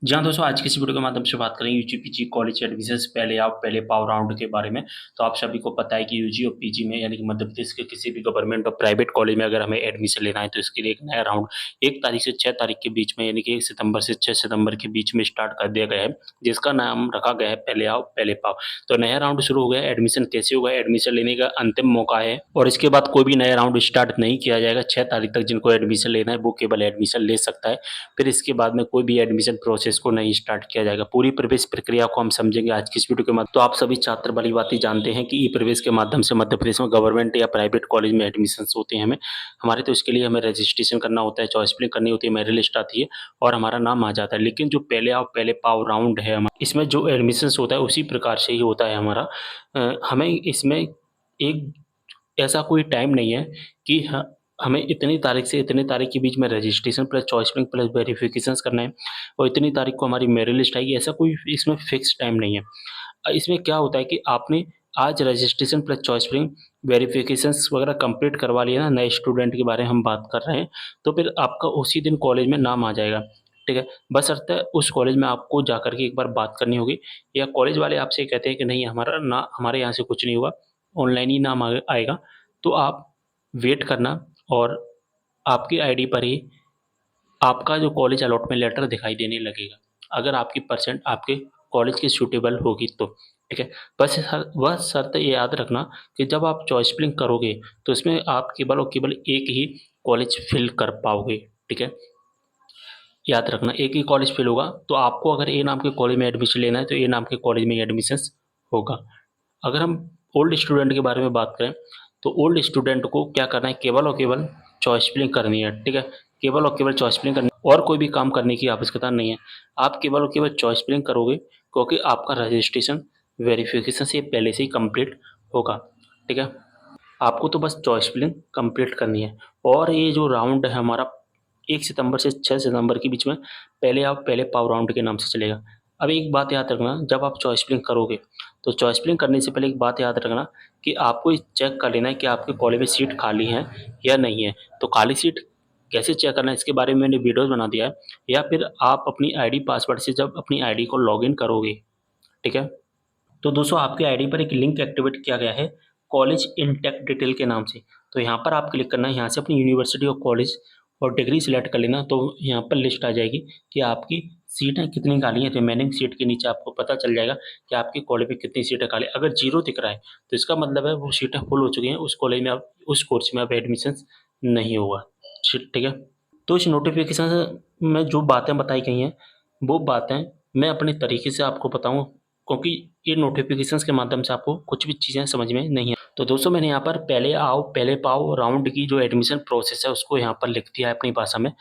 जी हाँ, दोस्तों आज की इस वीडियो के माध्यम से बात करेंगे यूजी, पीजी कॉलेज एडमिशन्स पहले आओ पहले पाओ राउंड के बारे में। तो आप सभी को पता है कि यूजी और पीजी में यानी कि मध्य प्रदेश के किसी भी गवर्नमेंट और प्राइवेट कॉलेज में अगर हमें एडमिशन लेना है तो इसके लिए एक नया राउंड 1 तारीख से 6 तारीख के बीच में यानी कि 1 सितंबर से 6 सितंबर के बीच में स्टार्ट कर दिया गया है, जिसका नाम रखा गया है पहले आओ पहले पाओ। तो नया राउंड शुरू हो गया है, एडमिशन कैसे होगा, एडमिशन लेने का अंतिम मौका है और इसके बाद कोई भी नया राउंड स्टार्ट नहीं किया जाएगा। 6 तारीख तक जिनको एडमिशन लेना है वो केवल एडमिशन ले सकता है। फिर इसके बाद में कोई भी एडमिशन प्रोसेस को नहीं स्टार्ट किया जाएगा। पूरी प्रवेश प्रक्रिया को हम समझेंगे आज की इस वीडियो के माध्यम। तो आप सभी छात्र भली भांति जानते हैं कि ई प्रवेश के माध्यम से मध्य प्रदेश में गवर्नमेंट या प्राइवेट कॉलेज में एडमिशन होते हैं हमारे। तो इसके लिए हमें रजिस्ट्रेशन करना होता है, चॉइस फिलिंग करनी होती है, मेरिट लिस्ट आती है और हमारा नाम आ जाता है। लेकिन जो पहले आओ पहले पाओ राउंड है हमारा, इसमें जो एडमिशन होता है उसी प्रकार से ही होता है हमारा। हमें इसमें एक ऐसा कोई टाइम नहीं है कि हमें इतनी तारीख से इतनी तारीख के बीच में registration plus choosing plus verifications करना है और इतनी तारीख को हमारी मेरिट लिस्ट आएगी, ऐसा कोई इसमें फिक्स टाइम नहीं है। इसमें क्या होता है कि आपने आज रजिस्ट्रेशन प्लस चॉइसिंग वेरिफिकेशंस वगैरह कंप्लीट करवा लिया ना, नए स्टूडेंट के बारे में हम बात कर रहे हैं, तो फिर आपका उसी दिन कॉलेज में नाम आ जाएगा। ठीक है, बशर्ते उस कॉलेज में आपको जाकर के एक बार बात करनी होगी या कॉलेज वाले आपसे कहते हैं कि नहीं हमारा ना, हमारे यहाँ से कुछ नहीं हुआ, ऑनलाइन ही नाम आएगा। तो आप वेट करना और आपकी आईडी पर ही आपका जो कॉलेज अलॉटमेंट लेटर दिखाई देने लगेगा, अगर आपकी परसेंट आपके कॉलेज की सूटेबल होगी तो। ठीक है, बस वह शर्त ये याद रखना कि जब आप चॉइस फिलिंग करोगे तो इसमें आप केवल और केवल एक ही कॉलेज फिल कर पाओगे। ठीक है, याद रखना एक ही कॉलेज फिल होगा। तो आपको अगर ए नाम के कॉलेज में एडमिशन लेना है तो ए नाम के कॉलेज में एडमिशन होगा। अगर हम ओल्ड स्टूडेंट के बारे में बात करें तो ओल्ड स्टूडेंट को क्या करना है, केवल और केवल चॉइस फिलिंग करनी है। ठीक है, केवल और केवल चॉइस फिलिंग करनी है और कोई भी काम करने की आवश्यकता नहीं है। आप केवल और केवल चॉइस फिलिंग करोगे क्योंकि आपका रजिस्ट्रेशन वेरिफिकेशन से पहले से ही कंप्लीट होगा। ठीक है, आपको तो बस चॉइस फिलिंग कंप्लीट करनी है और ये जो राउंड है हमारा 1 सितंबर से 6 सितंबर के बीच में पहले आप पहले पाव राउंड के नाम से चलेगा। अब एक बात याद रखना, जब आप चॉइस फिलिंग करोगे तो चॉइस फिलिंग करने से पहले एक बात याद रखना कि आपको चेक कर लेना है कि आपके कॉलेज में सीट खाली है या नहीं है। तो खाली सीट कैसे चेक करना है इसके बारे में मैंने वीडियोस बना दिया है, या फिर आप अपनी आईडी पासवर्ड से जब अपनी आईडी को लॉगिन करोगे। ठीक है, तो दोस्तों आपके आईडी पर एक लिंक एक्टिवेट किया गया है कॉलेज इंटेक डिटेल के नाम से। तो यहाँ पर आप क्लिक करना है, यहाँ से अपनी यूनिवर्सिटी और कॉलेज और डिग्री सिलेक्ट कर लेना। तो यहाँ पर लिस्ट आ जाएगी कि आपकी सीटें कितनी खाली हैं। रिमेनिंग सीट के नीचे आपको पता चल जाएगा कि आपके कॉलेज में कितनी सीटें खाली। अगर जीरो दिख रहा है तो इसका मतलब है वो सीटें फुल हो चुकी हैं, उस कॉलेज में आप उस कोर्स में अब एडमिशन नहीं होगा। ठीक है, तो इस नोटिफिकेशन में जो बातें बताई गई हैं वो बातें मैं अपने तरीके से आपको बताऊँ, क्योंकि ये नोटिफिकेशंस के माध्यम से आपको कुछ भी चीज़ें समझ में नहीं है। तो दोस्तों मैंने यहाँ पर पहले आओ पहले पाओ राउंड की जो एडमिशन प्रोसेस है उसको यहाँ पर लिख दिया है अपनी भाषा में।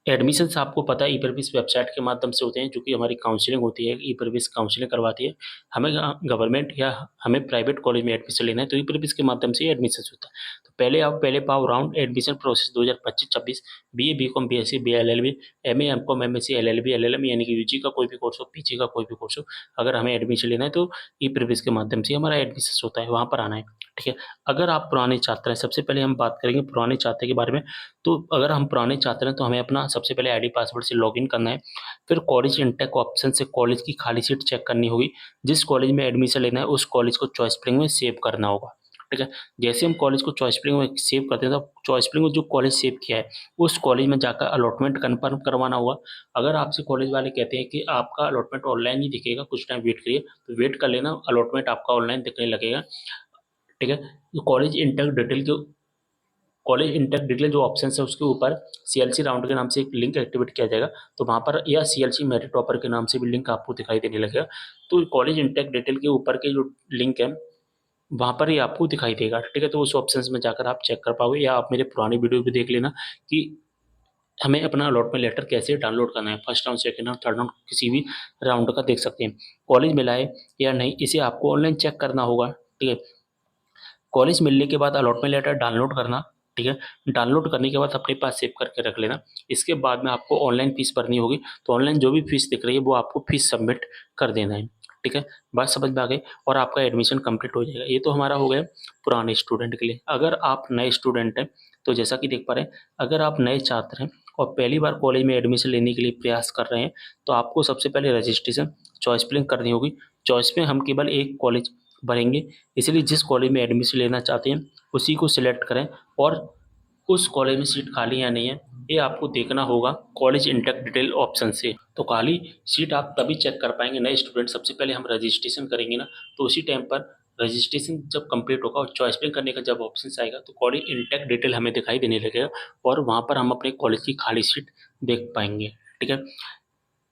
एडमिशन्स आपको पता है ई प्रवेश वेबसाइट के माध्यम से होते हैं, जो कि हमारी काउंसलिंग होती है, ई प्रवेश काउंसलिंग करवाती है। हमें गवर्नमेंट या हमें प्राइवेट कॉलेज में एडमिशन लेना है तो ई प्रवेश के माध्यम से एडमिशन होता है। तो पहले आओ पहले पाओ round admission process 2025-26 BA, BCom, BSc, BLLB, MA, MCom, MSc, LLB, LLM यानी कि यूजी का कोई भी कोर्स हो, पीजी का कोई भी कोर्स हो, अगर हमें एडमिशन लेना है तो ई प्रवेश के माध्यम से हमारा एडमिशन होता है, वहाँ पर आना है। ठीक है, अगर आप पुराने छात्र हैं, सबसे पहले हम बात करेंगे पुराने छात्र के बारे में। तो अगर हम पुराने छात्र हैं तो हमें अपना सबसे पहले आईडी पासवर्ड से लॉगिन करना है। फिर कॉलेज इंटेक ऑप्शन से कॉलेज की खाली सीट चेक करनी होगी। जिस कॉलेज में एडमिशन लेना है उस कॉलेज को चॉइस फिलिंग में सेव करना होगा। ठीक है, जैसे हम कॉलेज को चॉइस फिलिंग में सेव करते हैं तो चॉइस फिलिंग में जो कॉलेज सेव किया है उस कॉलेज में जाकर अलॉटमेंट कन्फर्म करवाना होगा। अगर आपसे कॉलेज वाले कहते हैं कि आपका अलॉटमेंट ऑनलाइन ही दिखेगा, कुछ टाइम वेट करिए, तो वेट कर लेना, अलॉटमेंट आपका ऑनलाइन दिखने लगेगा। ठीक है, तो कॉलेज इंटेक डिटेल जो ऑप्शन है उसके ऊपर सीएलसी राउंड के नाम से एक लिंक एक्टिवेट किया जाएगा, तो वहाँ पर या सीएलसी मेरिट टॉपर के नाम से भी लिंक आपको दिखाई देने लगेगा। तो कॉलेज इंटेक डिटेल के ऊपर के जो लिंक है वहाँ पर ही आपको दिखाई देगा। ठीक है, तो उस ऑप्शन में जाकर आप चेक कर पाओगे, या आप मेरे पुरानी वीडियो भी देख लेना कि हमें अपना अलॉटमेंट लेटर कैसे डाउनलोड करना है। First round, second round, third round किसी भी राउंड का देख सकते हैं। कॉलेज मिला है या नहीं इसे आपको ऑनलाइन चेक करना होगा। ठीक है, कॉलेज मिलने के बाद अलॉटमेंट लेटर डाउनलोड करना। ठीक है, डाउनलोड करने के बाद अपने पास सेव करके रख लेना। इसके बाद में आपको ऑनलाइन फीस भरनी होगी, तो ऑनलाइन जो भी फीस दिख रही है वो आपको फीस सबमिट कर देना है। ठीक है, बात समझ में आ गई और आपका एडमिशन कंप्लीट हो जाएगा। ये तो हमारा हो गया पुराने स्टूडेंट के लिए। अगर आप नए स्टूडेंट हैं तो जैसा कि देख पा रहे हैं, अगर आप नए छात्र हैं और पहली बार कॉलेज में एडमिशन लेने के लिए प्रयास कर रहे हैं, तो आपको सबसे पहले रजिस्ट्रेशन चॉइस फिलिंग करनी होगी। चॉइस में हम केवल एक कॉलेज भरेंगे, इसलिए जिस कॉलेज में एडमिशन लेना चाहते हैं उसी को सिलेक्ट करें और उस कॉलेज में सीट खाली या नहीं है ये आपको देखना होगा कॉलेज इंटेक डिटेल ऑप्शन से। तो खाली सीट आप तभी चेक कर पाएंगे नए स्टूडेंट, सबसे पहले हम रजिस्ट्रेशन करेंगे ना, तो उसी टाइम पर रजिस्ट्रेशन जब कंप्लीट होगा और चॉइस फिल करने का जब ऑप्शन आएगा तो कॉलेज इंटेक डिटेल हमें दिखाई देने लगेगा और वहाँ पर हम अपने कॉलेज की खाली सीट देख पाएंगे। ठीक है,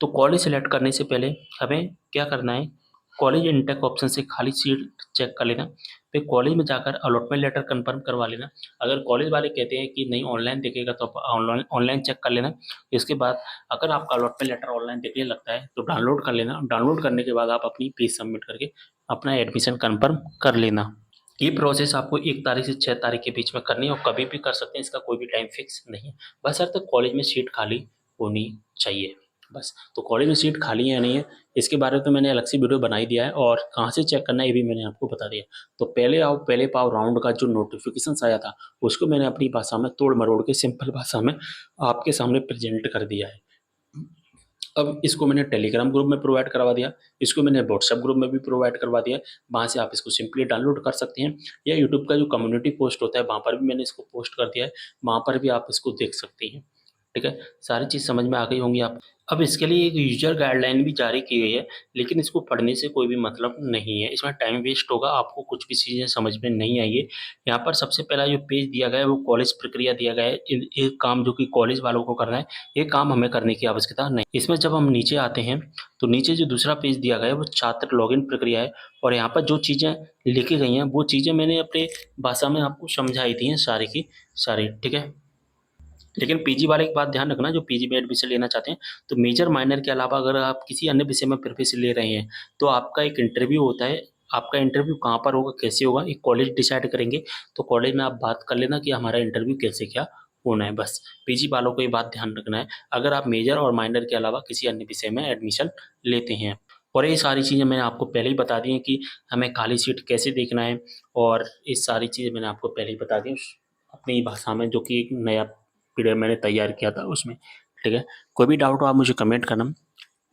तो कॉलेज सेलेक्ट करने से पहले हमें क्या करना है, कॉलेज इंटेक ऑप्शन से खाली सीट चेक कर लेना, फिर कॉलेज में जाकर अलॉटमेंट लेटर कंफर्म करवा लेना। अगर कॉलेज वाले कहते हैं कि नहीं ऑनलाइन दिखेगा तो आप ऑनलाइन चेक कर लेना। इसके बाद अगर आपका अलॉटमेंट लेटर ऑनलाइन दिखने लगता है तो डाउनलोड कर लेना। डाउनलोड करने के बाद आप अपनी फीस सबमिट करके अपना एडमिशन कंफर्म कर लेना। ये प्रोसेस आपको 1 तारीख से 6 तारीख के बीच में करनी है और कभी भी कर सकते हैं, इसका कोई भी टाइम फिक्स नहीं है, बशर्ते कॉलेज में सीट खाली होनी चाहिए बस। तो कॉलेज में सीट खाली है या नहीं है इसके बारे में तो मैंने अलग से वीडियो बना ही दिया है और कहाँ से चेक करना है ये भी मैंने आपको बता दिया। तो पहले आओ पहले पाओ राउंड का जो नोटिफिकेशन आया था उसको मैंने अपनी भाषा में तोड़ मरोड़ के सिंपल भाषा में आपके सामने प्रेजेंट कर दिया है। अब इसको मैंने टेलीग्राम ग्रुप में प्रोवाइड करवा दिया, इसको मैंने व्हाट्सएप ग्रुप में भी प्रोवाइड करवा दिया है, वहाँ से आप इसको सिंपली डाउनलोड कर सकते हैं या यूट्यूब का जो कम्युनिटी पोस्ट होता है वहाँ पर भी मैंने इसको पोस्ट कर दिया है, वहाँ पर भी आप इसको देख सकते हैं। ठीक है, सारी चीज़ समझ में आ गई होंगी आप। अब इसके लिए एक यूजर गाइडलाइन भी जारी की गई है, लेकिन इसको पढ़ने से कोई भी मतलब नहीं है, इसमें टाइम वेस्ट होगा, आपको कुछ भी चीज़ें समझ में नहीं आएगी। यहाँ पर सबसे पहला जो पेज दिया गया है वो कॉलेज प्रक्रिया दिया गया है, एक काम जो कि कॉलेज वालों को करना है, ये काम हमें करने की आवश्यकता नहीं। इसमें जब हम नीचे आते हैं तो नीचे जो दूसरा पेज दिया गया है वो छात्र लॉगिन प्रक्रिया है और यहाँ पर जो चीज़ें लिखी गई हैं वो चीज़ें मैंने अपने भाषा में आपको समझाई थी हैं सारी की सारी। ठीक है, लेकिन पीजी वाले की बात ध्यान रखना, जो पीजी में एडमिशन लेना चाहते हैं तो मेजर माइनर के अलावा अगर आप किसी अन्य विषय में प्रिपरेशन ले रहे हैं तो आपका एक इंटरव्यू होता है। आपका इंटरव्यू कहाँ पर होगा कैसे होगा एक कॉलेज डिसाइड करेंगे, तो कॉलेज में आप बात कर लेना कि हमारा इंटरव्यू कैसे क्या होना है, बस पीजी वालों को ये बात ध्यान रखना है अगर आप मेजर और माइनर के अलावा किसी अन्य विषय में एडमिशन लेते हैं। और ये सारी चीज़ें मैंने आपको पहले ही बता दी हैं कि हमें खाली सीट कैसे देखना है और ये सारी चीज़ें मैंने आपको पहले ही बता दी अपनी भाषा में, जो कि एक नया पीडीएफ मैंने तैयार किया था उसमें। ठीक है, कोई भी डाउट हो आप मुझे कमेंट करना,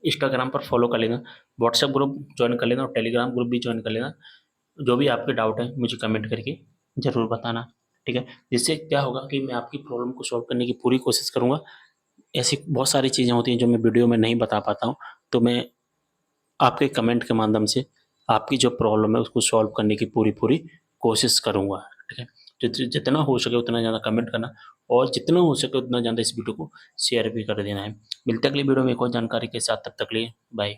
इंस्टाग्राम पर फॉलो कर लेना, व्हाट्सएप ग्रुप ज्वाइन कर लेना और टेलीग्राम ग्रुप भी ज्वाइन कर लेना। जो भी आपके डाउट है मुझे कमेंट करके ज़रूर बताना। ठीक है, जिससे क्या होगा कि मैं आपकी प्रॉब्लम को सॉल्व करने की पूरी कोशिश करूँगा। ऐसी बहुत सारी चीज़ें होती हैं जो मैं वीडियो में नहीं बता पाता हूँ, तो मैं आपके कमेंट के माध्यम से आपकी जो प्रॉब्लम है उसको सॉल्व करने की पूरी पूरी कोशिश करूँगा। ठीक है, जितना हो सके उतना ज़्यादा कमेंट करना और जितना हो सके उतना ज़्यादा इस वीडियो को शेयर भी कर देना है। मिलते हैं अगली वीडियो में एक और जानकारी के साथ, तब तक के लिए बाय।